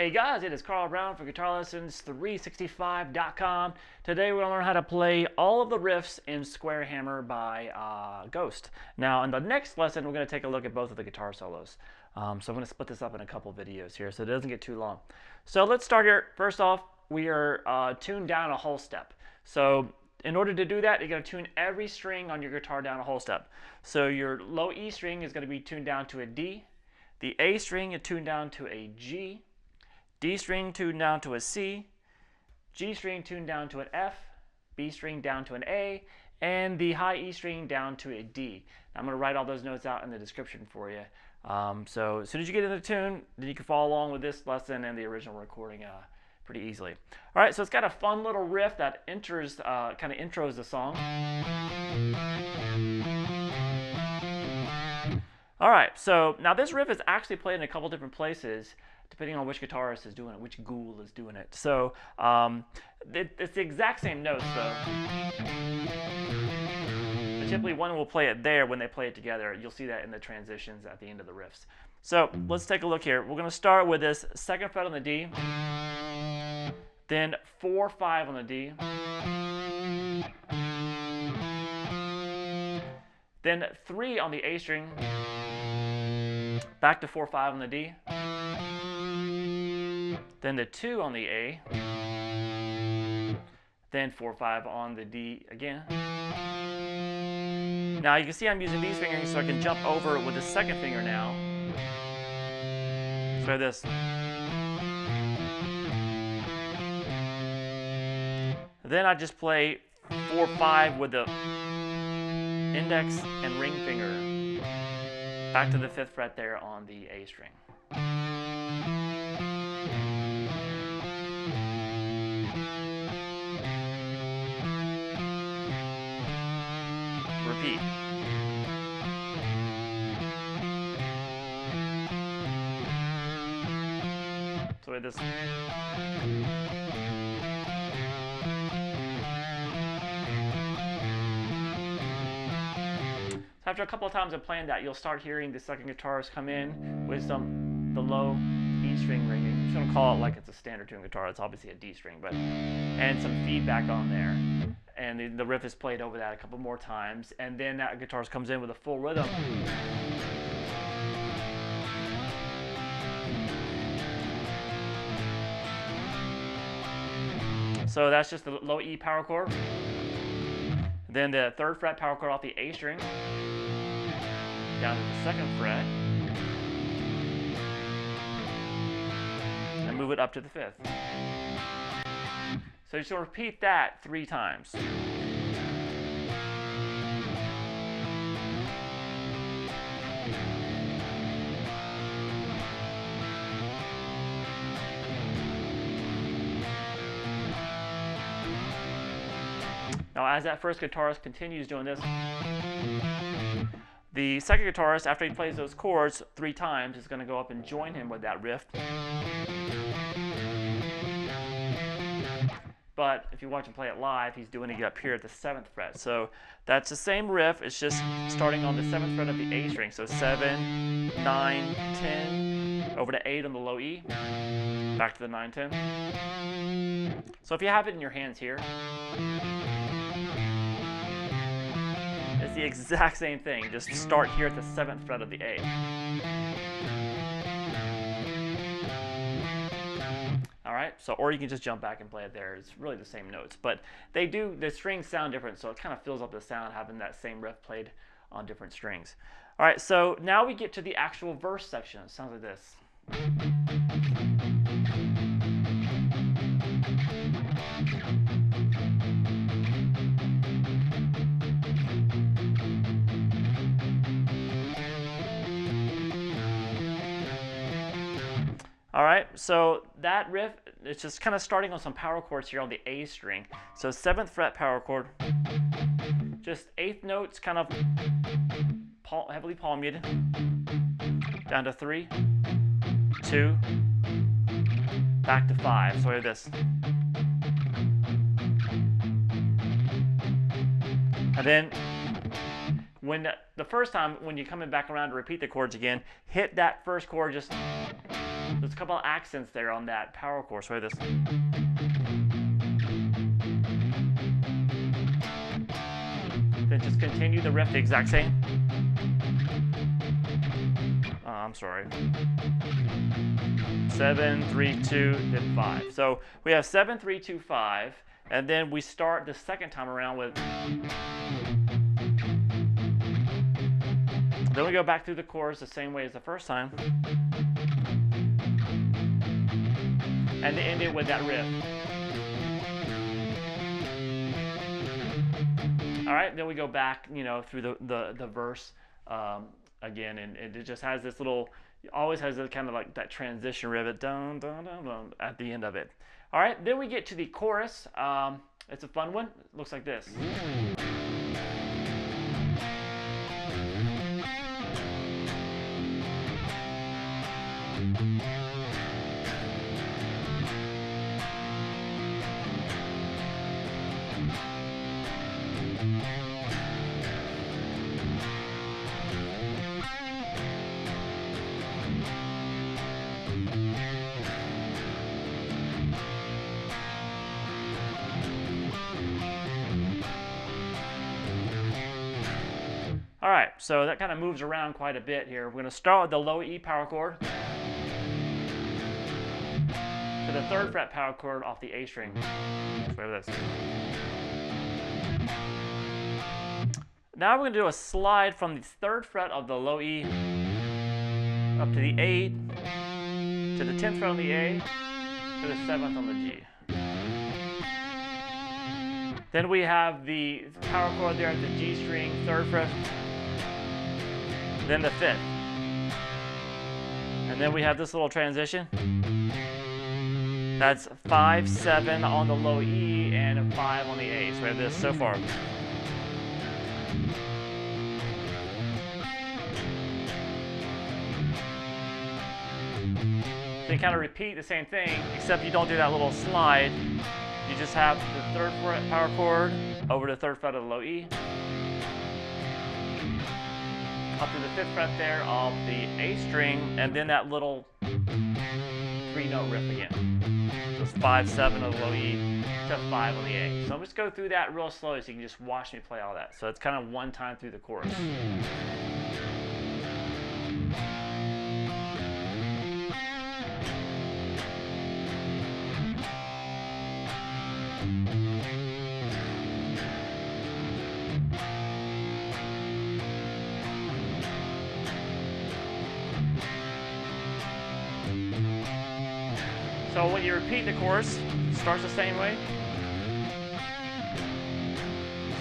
Hey guys, it is Carl Brown for GuitarLessons365.com. Today we're going to learn how to play all of the riffs in Square Hammer by Ghost. Now in the next lesson we're going to take a look at both of the guitar solos. So I'm going to split this up in a couple videos here so it doesn't get too long. So let's start here. First off, we are tuned down a whole step. So in order to do that, you're going to tune every string on your guitar down a whole step. So your low E string is going to be tuned down to a D. The A string is tuned down to a G. D string tuned down to a C, G string tuned down to an F, B string down to an A, and the high E string down to a D. Now I'm going to write all those notes out in the description for you. So as soon as you get in the tune, then you can follow along with this lesson and the original recording pretty easily. All right, so it's got a fun little riff that enters, kind of intros the song. All right, so now this riff is actually played in a couple different places, depending on which guitarist is doing it, which ghoul is doing it. So it's the exact same notes though. But typically one will play it there when they play it together. You'll see that in the transitions at the end of the riffs. So let's take a look here. We're going to start with this 2nd fret on the D, then 4-5 on the D, then 3 on the A string, back to 4-5 on the D, then the 2 on the A, then 4-5 on the D again. Now you can see I'm using these fingers so I can jump over with the 2nd finger now. So this. Then I just play 4-5 with the index and ring finger back to the 5th fret there on the A string. Repeat. So this. After a couple of times of playing that, you'll start hearing the second guitarist come in with the low E string ringing. I'm just going to call it like it's a standard tune guitar. It's obviously a D string, and some feedback on there. And the riff is played over that a couple more times, and then that guitarist comes in with a full rhythm. So that's just the low E power chord. Then the 3rd fret power chord off the A string, down to the 2nd fret, and move it up to the 5th. So you should repeat that 3 times. Now as that first guitarist continues doing this, the second guitarist, after he plays those chords 3 times, is going to go up and join him with that riff. But if you watch him play it live, he's doing it up here at the 7th fret. So that's the same riff, it's just starting on the 7th fret of the A string. So 7, 9, 10, over to 8 on the low E, back to the 9, 10. So if you have it in your hands here, it's the exact same thing. Just start here at the 7th fret of the A. All right, so or you can just jump back and play it there. It's really the same notes, but the strings sound different, so it kind of fills up the sound having that same riff played on different strings. All right, so now we get to the actual verse section. It sounds like this. All right, so that riff, it's just kind of starting on some power chords here on the A string. So 7th fret power chord, just 8th notes, kind of heavily palm muted, down to 3, 2, back to 5. So hear this. And then when the first time when you're coming back around to repeat the chords again, hit that first chord just There's a couple of accents there on that power chord. So this. Then just continue the riff the exact same. I'm sorry. 7, 3, 2, then 5. So we have 7, 3, 2, 5, and then we start the second time around with. Then we go back through the chorus the same way as the first time, and end it with that riff. All right, then we go back, through the verse again, and it just has this little, always has this kind of like that transition riff, dun, dun, dun, dun, at the end of it. All right, then we get to the chorus. It's a fun one. It looks like this. All right, so that kind of moves around quite a bit here. We're going to start with the low E power chord to the 3rd fret power chord off the A string. Whatever this. Now we're going to do a slide from the 3rd fret of the low E up to the A, to the 10th fret on the A, to the 7th on the G. Then we have the power chord there at the G string, 3rd fret, then the 5th. And then we have this little transition. That's 5, 7 on the low E and a 5 on the A. So we have this so far. Then kind of repeat the same thing, except you don't do that little slide. You just have the 3rd fret power chord over the 3rd fret of the low E, up to the 5th fret there of the A string, and then that little 3-note riff again. So it's 5, 7 on the low E to 5 on the A. So I'm just go through that real slowly so you can just watch me play all that. So it's kind of one time through the chorus. So when you repeat the chorus, it starts the same way.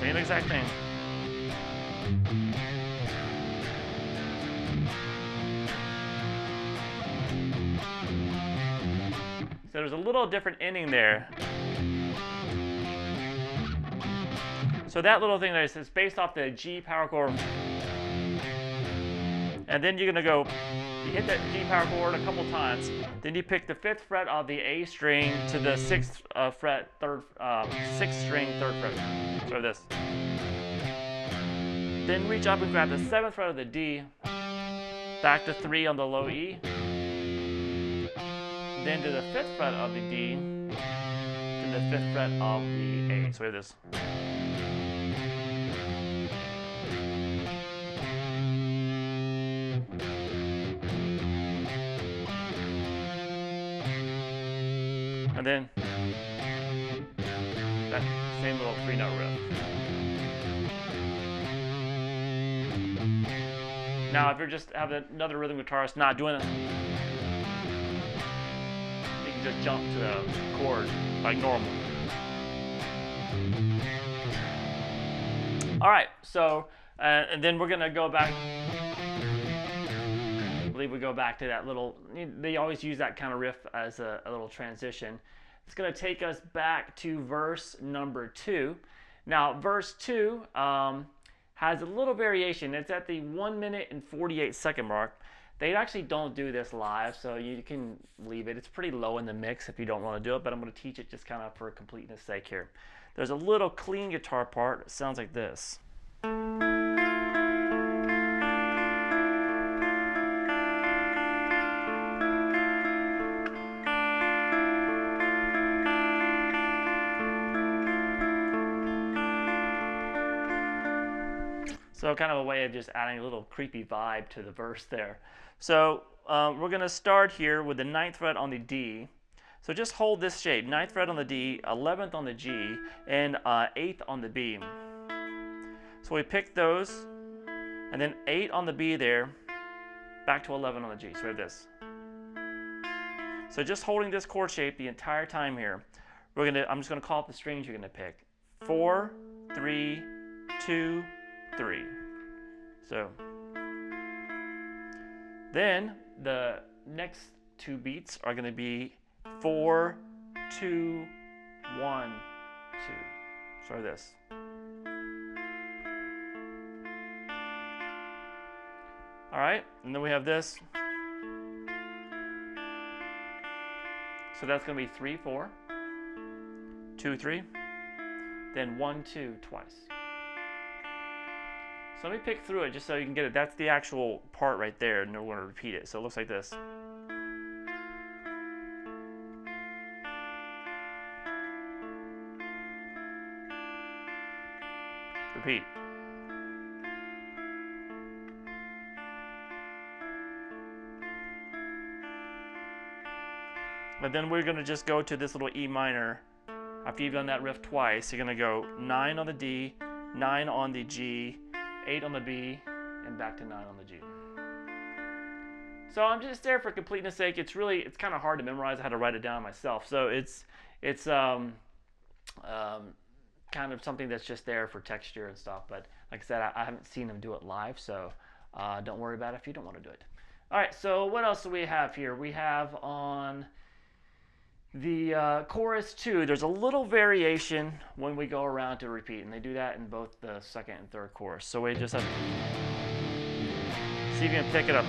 Same exact thing. So there's a little different ending there. So that little thing there is based off the G power chord. And then you're going to go, you hit that G power chord a couple times, then you pick the 5th fret of the A string to the 6th fret, 6th string, 3rd fret. So this. Then reach up and grab the 7th fret of the D, back to 3 on the low E, then to the 5th fret of the D, to the 5th fret of the A. So we have this. And then that same little 3-note riff. Now, if you're just having another rhythm guitarist not doing it, you can just jump to a chord like normal. All right, so and then we're gonna go back. I believe we go back to that little. They always use that kind of riff as a little transition. It's going to take us back to verse number 2. Now, verse 2 has a little variation. It's at the 1 minute and 48 second mark. They actually don't do this live, so you can leave it. It's pretty low in the mix if you don't want to do it, but I'm going to teach it just kind of for completeness sake here. There's a little clean guitar part. It sounds like this. So kind of a way of just adding a little creepy vibe to the verse there. So we're going to start here with the 9th fret on the D. So just hold this shape, 9th fret on the D, 11th on the G, and 8th on the B. So we pick those, and then 8 on the B there, back to 11 on the G. So we have this. So just holding this chord shape the entire time here, I'm just going to call up the strings you're going to pick. 4, 3, 2, 3. So then the next 2 beats are going to be 4, 2, 1, 2. So this. All right, and then we have this. So that's going to be 3, 4, 2, 3, then 1, 2 twice. So let me pick through it just so you can get it. That's the actual part right there, and we're going to repeat it. So it looks like this. Repeat. And then we're going to just go to this little E minor. After you've done that riff twice, you're going to go 9 on the D, 9 on the G, 8 on the B, and back to 9 on the G. So I'm just there for completeness sake. It's kind of hard to memorize. I had to write it down myself. So it's kind of something that's just there for texture and stuff. But like I said, I haven't seen them do it live, so don't worry about it if you don't want to do it. All right, so what else do we have here? We have on the chorus 2, there's a little variation when we go around to repeat, and they do that in both the 2nd and 3rd chorus. So we just have to see if you can pick it up.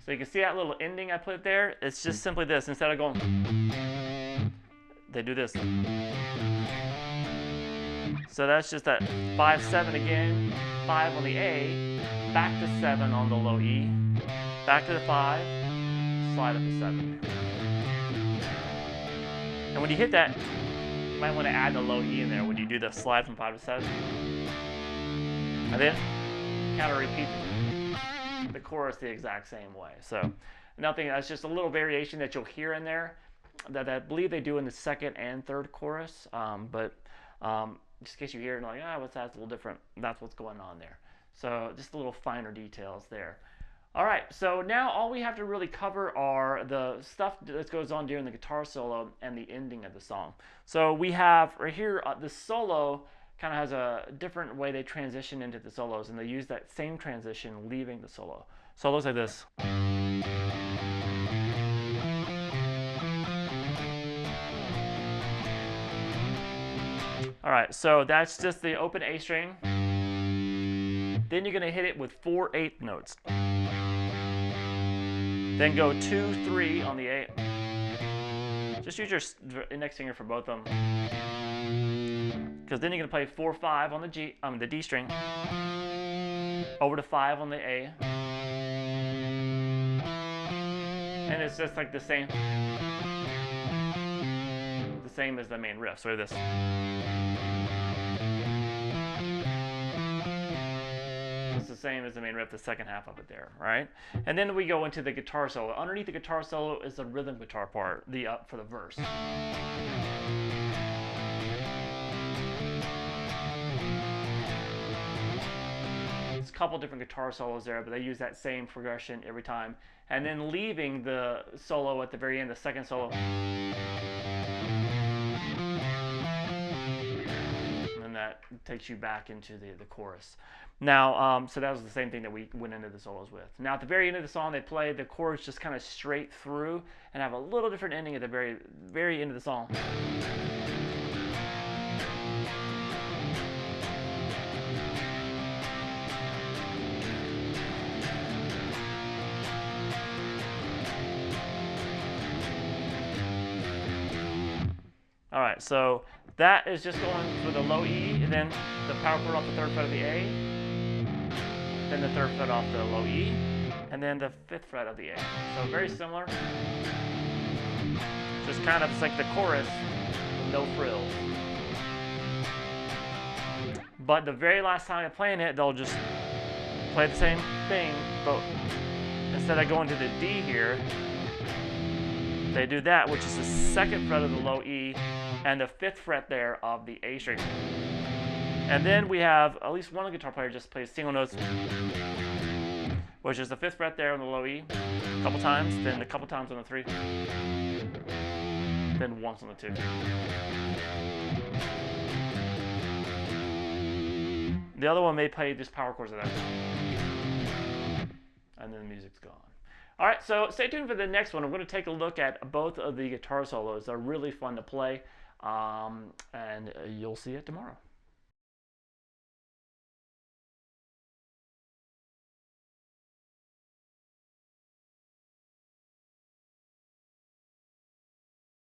So you can see that little ending I put there. It's just simply this. Instead of going, they do this. So that's just that 5, 7 again, 5 on the A, back to 7 on the low E, back to the 5, slide up to 7. And when you hit that, you might want to add the low E in there when you do the slide from 5 to 7. And then kind of repeat the chorus the exact same way. So nothing, that's just a little variation that you'll hear in there that I believe they do in the 2nd and 3rd chorus. But just in case you hear it and like, what's that? It's a little different. That's what's going on there. So just a little finer details there. All right, so now all we have to really cover are the stuff that goes on during the guitar solo and the ending of the song. So we have right here, the solo kind of has a different way they transition into the solos, and they use that same transition leaving the solo. So it looks like this. All right, so that's just the open A string. Then you're gonna hit it with 4 8th notes. Then go 2, 3 on the A. Just use your index finger for both of them. Because then you're gonna play 4, 5 on the D string. Over to 5 on the A. And it's just like the same as the main riff. So this. It's the same as the main riff, the second half of it there, right? And then we go into the guitar solo. Underneath the guitar solo is the rhythm guitar part, for the verse. There's a couple different guitar solos there, but they use that same progression every time. And then leaving the solo at the very end, the second solo. That takes you back into the chorus. Now, so that was the same thing that we went into the solos with. Now, at the very end of the song, they play the chords just kind of straight through and have a little different ending at the very, very end of the song. All right, so that is just going for the low E, and then the power chord off the 3rd fret of the A. then the 3rd fret off the low E, and then the 5th fret of the A. So very similar. Just kind of, it's like the chorus, no frills. But the very last time I'm playing it, they'll just play the same thing, but instead of going to the D here, they do that, which is the 2nd fret of the low E and the 5th fret there of the A string. And then we have at least one guitar player just plays single notes, which is the 5th fret there on the low E, a couple times, then a couple times on the 3, then once on the 2. The other one may play just power chords of that. And then the music's gone. All right, so stay tuned for the next one. I'm going to take a look at both of the guitar solos. They're really fun to play, and you'll see it tomorrow.